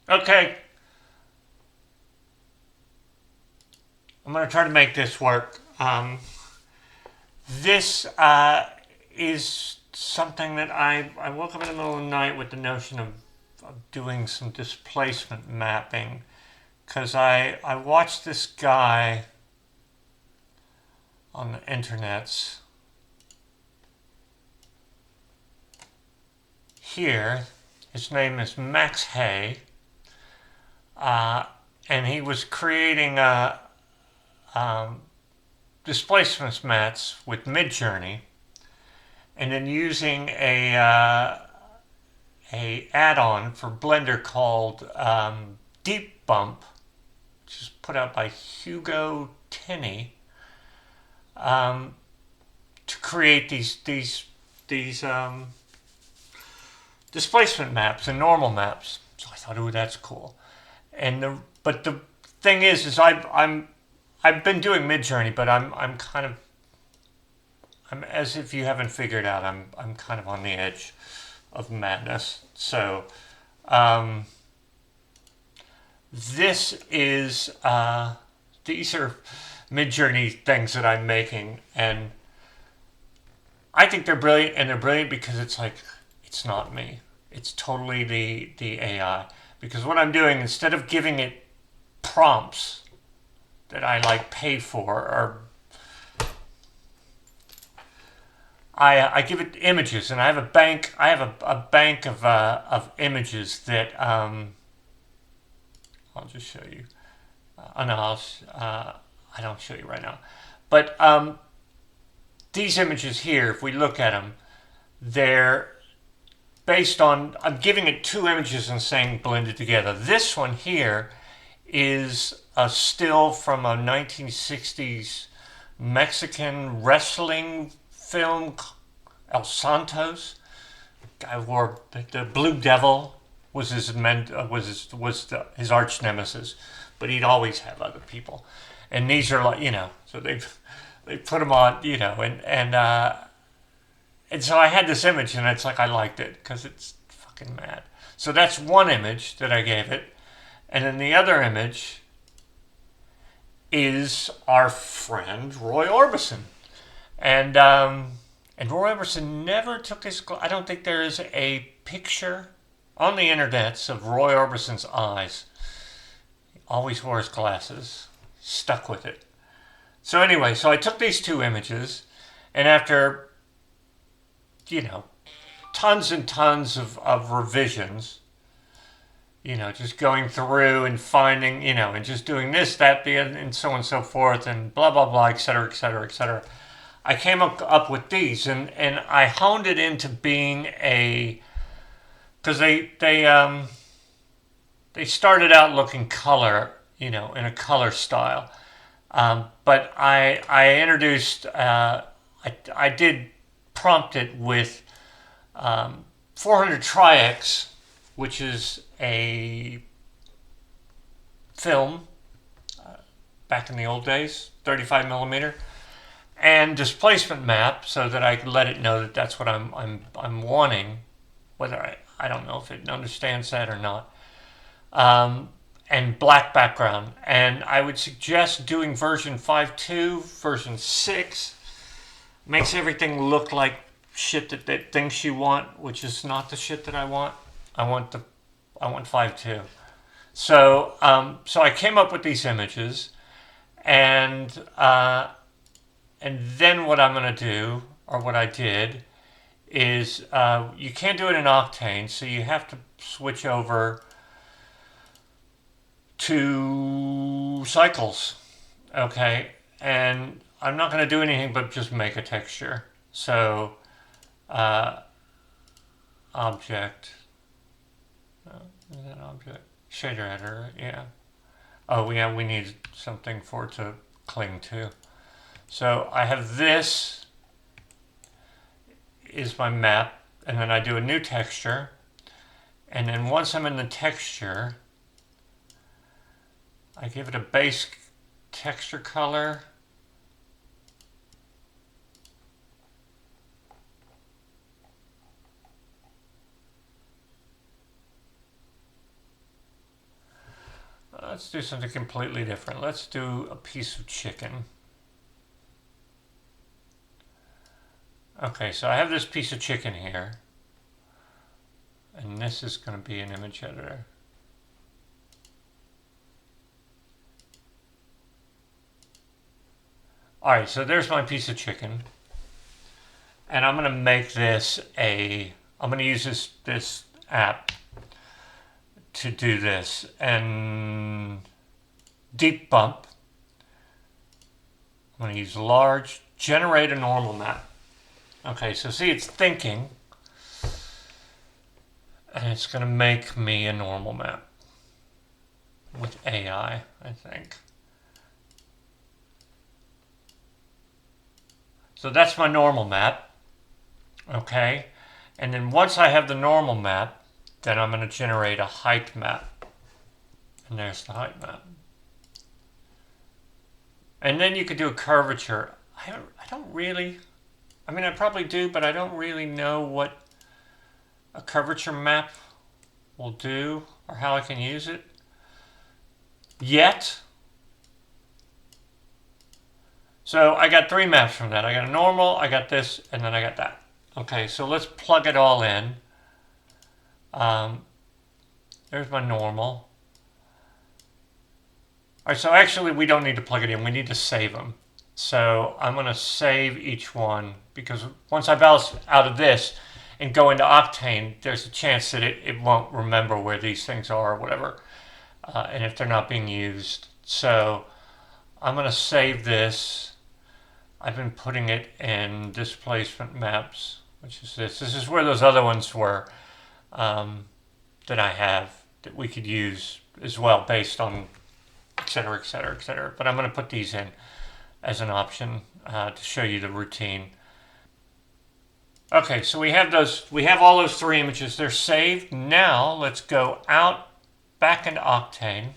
Okay, I'm gonna try to make this work. This is something that I woke up in the middle of the night with the notion of doing some displacement mapping because I watched this guy on the internets here. His name is Max Hay, uh, and he was creating um, displacement maps with midjourney, and then using a add-on for Blender called Deep Bump, which is put out by Hugo Tenney, um, to create these displacement maps and normal maps. So I thought, oh, that's cool. But the thing is I've been doing Midjourney, but I'm kind of I'm as if you haven't figured out, I'm kind of on the edge of madness. So um, this is these are Midjourney things that I'm making, and I think they're brilliant, and they're brilliant because it's like it's not me. It's totally the AI. Because what I'm doing, instead of giving it prompts that I like pay for, or I give it images, and I have a bank. I have a bank of images that I'll just show you. No, I don't show you right now. But these images here, if we look at them, they're based on. I'm giving it two images and saying blended together. This one here is a still from a 1960s Mexican wrestling film, El Santos. Guy wore the Blue Devil was his arch nemesis, but he'd always have other people, and these are like so they put him on and so I had this image and it's like I liked it because it's fucking mad. So that's one image that I gave it, and then the other image is our friend Roy Orbison. And and Roy Orbison never took his. I don't think there is a picture on the internets of Roy Orbison's eyes. He always wore his glasses. Stuck with it. So anyway, so I took these two images, and after you know tons and tons of revisions, just going through and finding, and just doing this, that, the, and so on and so forth, and blah blah blah, et cetera, et cetera, et cetera. I came up with these, and I honed it into being because they started out looking color, in a color style, but I introduced I did prompt it with 400 Tri-X, which is a film back in the old days, 35 millimeter, and displacement map, so that I could let it know that that's what I'm wanting. Whether I don't know if it understands that or not. And black background, and I would suggest doing version 5.2, version 6 makes everything look like shit that thinks you want, which is not the shit that I want. I want 5.2. So I came up with these images, and then what I'm going to do, or what I did, is you can't do it in Octane, so you have to switch over to cycles. Okay, and I'm not going to do anything but just make a texture. So uh, object, is that object? Shader editor, yeah. Oh, yeah, we need something for it to cling to. So I have this is my map, and then I do a new texture, and then once I'm in the texture, I give it a base texture color. let's do something completely different. Let's do a piece of chicken. Okay, so I have this piece of chicken here. And this is going to be an image editor. Alright, so there's my piece of chicken. And I'm going to make this I'm going to use this app to do this. And deep bump. I'm going to use large, generate a normal map. Okay, so see, it's thinking. And it's going to make me a normal map with AI, I think. So that's my normal map. Okay. And then once I have the normal map, then I'm going to generate a height map. And there's the height map. And then you could do a curvature. I don't really, I mean, I probably do, but I don't really know what a curvature map will do or how I can use it yet. So I got 3 maps from that. I got a normal, I got this, and then I got that. Okay, so let's plug it all in. There's my normal. All right, so actually we don't need to plug it in. We need to save them. So I'm going to save each one because once I bounce out of this and go into Octane, there's a chance that it won't remember where these things are or whatever, and if they're not being used. So I'm going to save this. I've been putting it in displacement maps, which is this. This is where those other ones were that I have that we could use as well based on et cetera, et cetera, et cetera. But I'm going to put these in as an option to show you the routine. Okay, so we have all those 3 images. They're saved. Now let's go out back into Octane.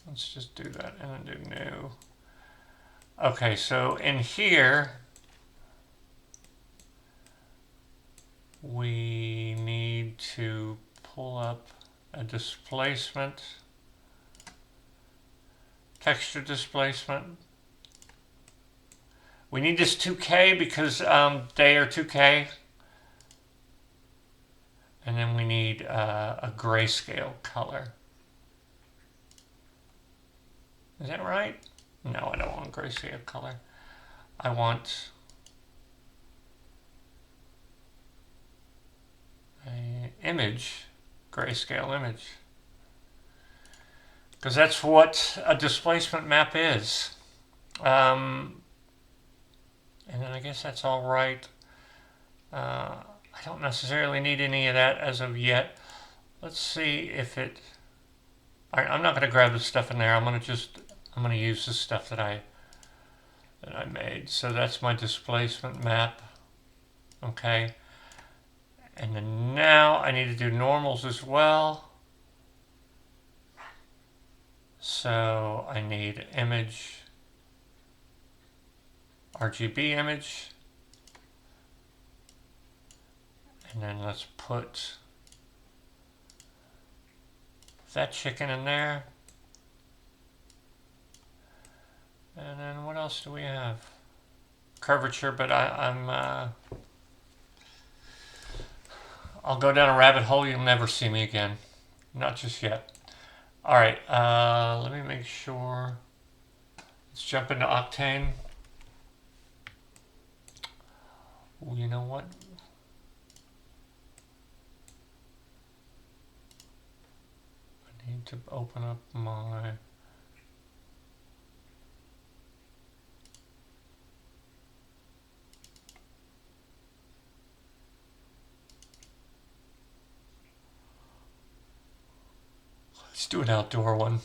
Let's just do that and then do new. Okay, so in here we need to pull up a displacement, texture displacement. We need this 2K because they are 2K. And then we need a grayscale color. Is that right? No, I don't want grayscale color. I want an image, grayscale image. Because that's what a displacement map is. And then I guess that's all right. I don't necessarily need any of that as of yet. Let's see if it... All right, I'm not going to grab the stuff in there. I'm going to use the stuff that I made. So that's my displacement map. Okay. And then now I need to do normals as well. So I need image, RGB image. And then let's put that chicken in there. And then what else do we have? Curvature, but I'll go down a rabbit hole. You'll never see me again. Not just yet. All right, let me make sure. Let's jump into Octane. Well, you know what? I need to open up my... Let's do an outdoor one.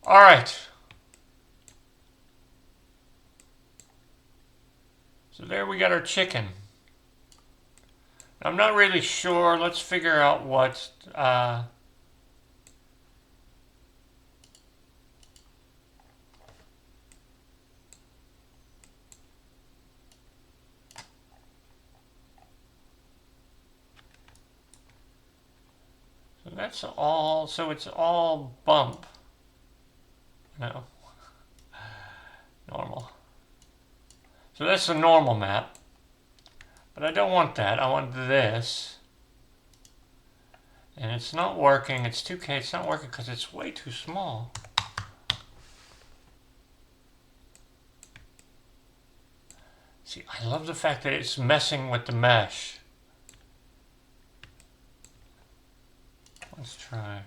All right. So there we got our chicken. I'm not really sure. Let's figure out what... that's all, so it's all bump. No. Normal. So that's the normal map. But I don't want that. I want this. And it's not working. It's 2K. It's not working because it's way too small. See, I love the fact that it's messing with the mesh. Let's try.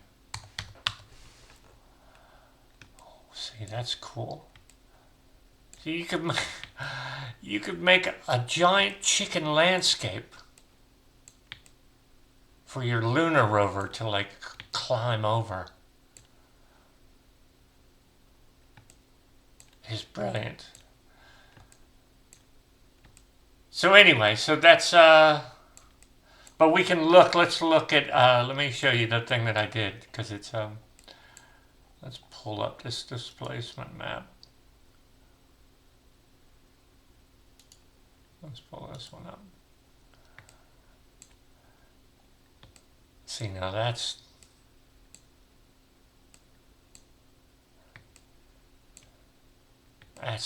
Oh, see, that's cool. So you could make a giant chicken landscape for your lunar rover to like climb over. It's brilliant. So anyway, so that's but we can look, let's look at let me show you the thing that I did, because it's let's pull up this displacement map. Let's pull this one up. See, now that's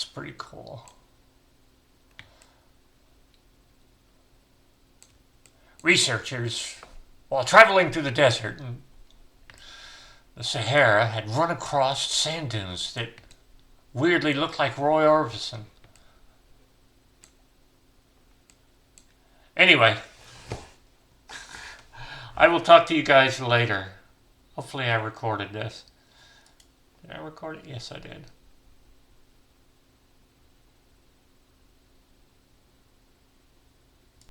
pretty cool. Researchers, while traveling through the desert in the Sahara, had run across sand dunes that weirdly looked like Roy Orbison. Anyway, I will talk to you guys later. Hopefully I recorded this. Did I record it? Yes, I did.